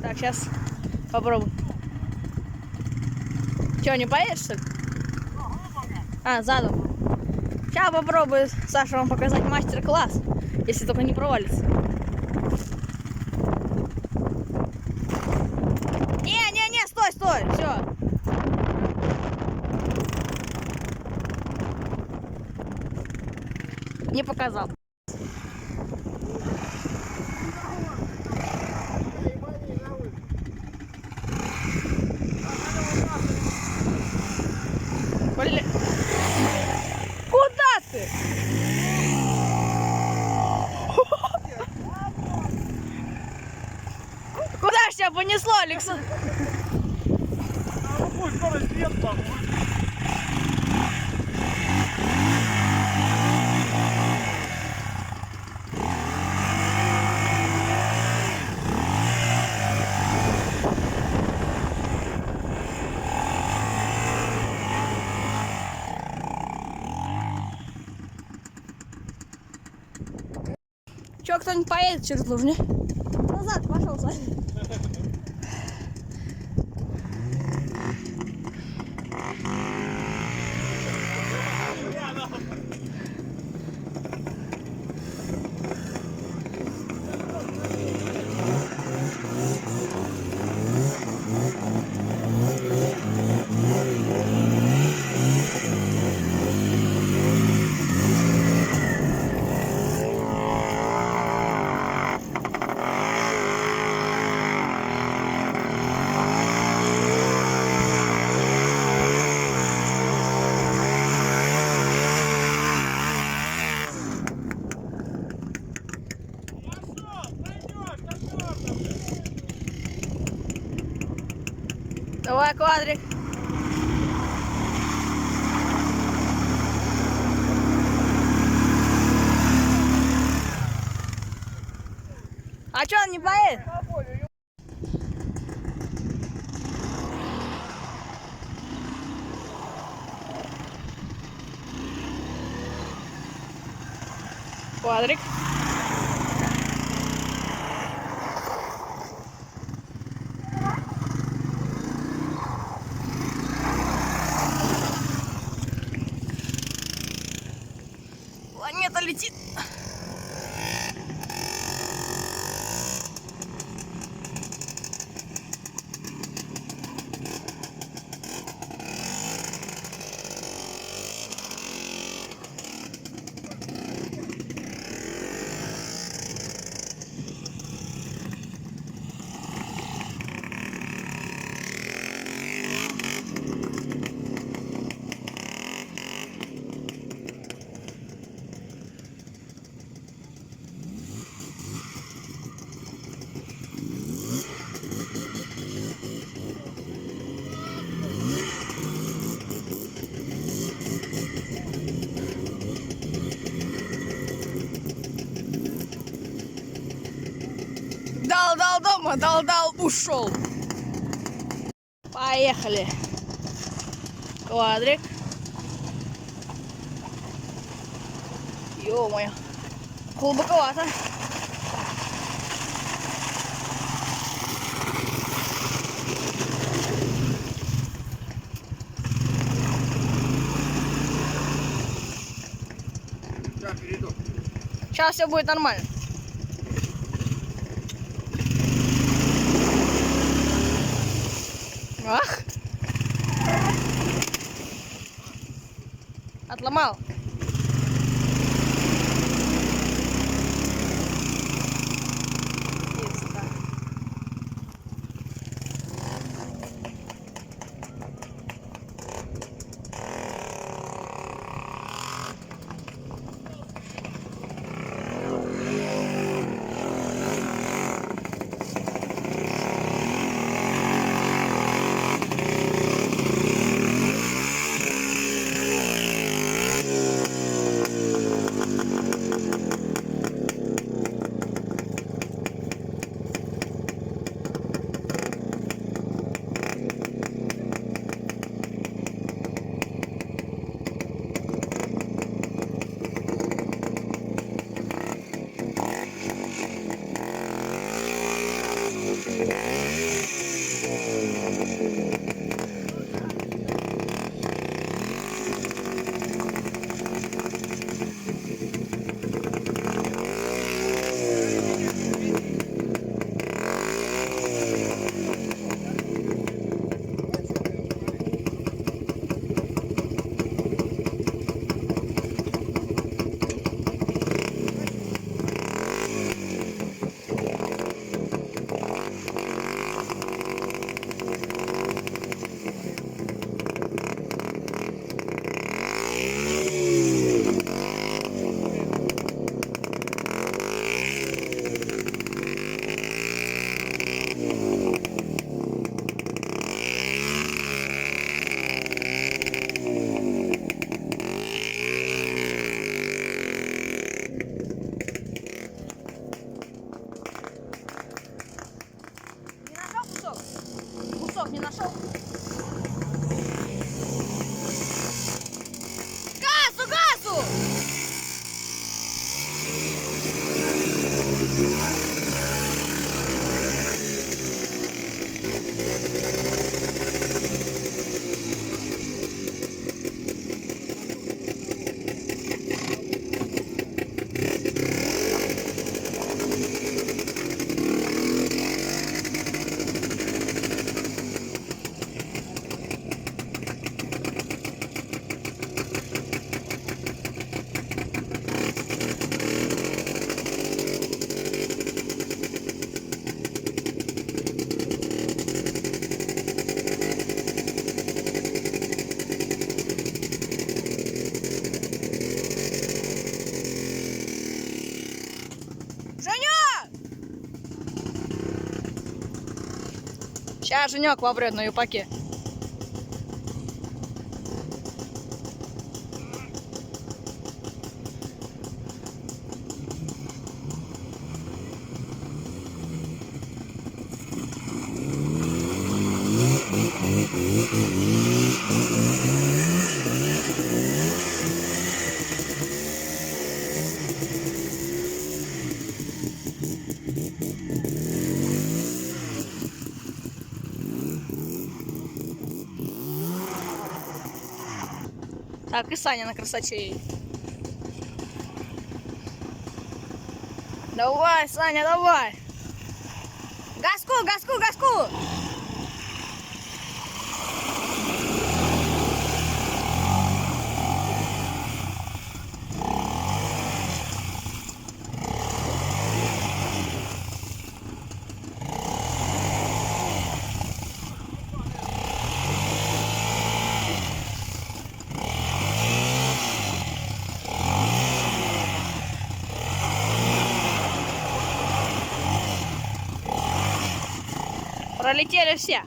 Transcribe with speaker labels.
Speaker 1: Так, сейчас попробуем. Че, не поедешь, что ли? А, задом. Сейчас попробую, Саша, вам показать мастер-класс, если только не провалится. Не, стой, все. Не показал. Блин. Куда ты? Куда ж тебя понесло, Александр?
Speaker 2: Скорость нет,
Speaker 1: Че, кто-нибудь поедет через луж, не? Назад пошел, Саня. Давай, Квадрик. А что, он не поедет? Квадрик. Планета летит. Дал дома, дал, ушел. Поехали. Квадрик. Ё-моё. Глубоковато. Сейчас все будет нормально. Ах! Отломал. тормоз не нашел. Газу, газу! Сейчас Женек вопрет на юпаке. Так, и Саня на красоте. Давай, Саня, давай. Газку, газку, газку. Пролетели все.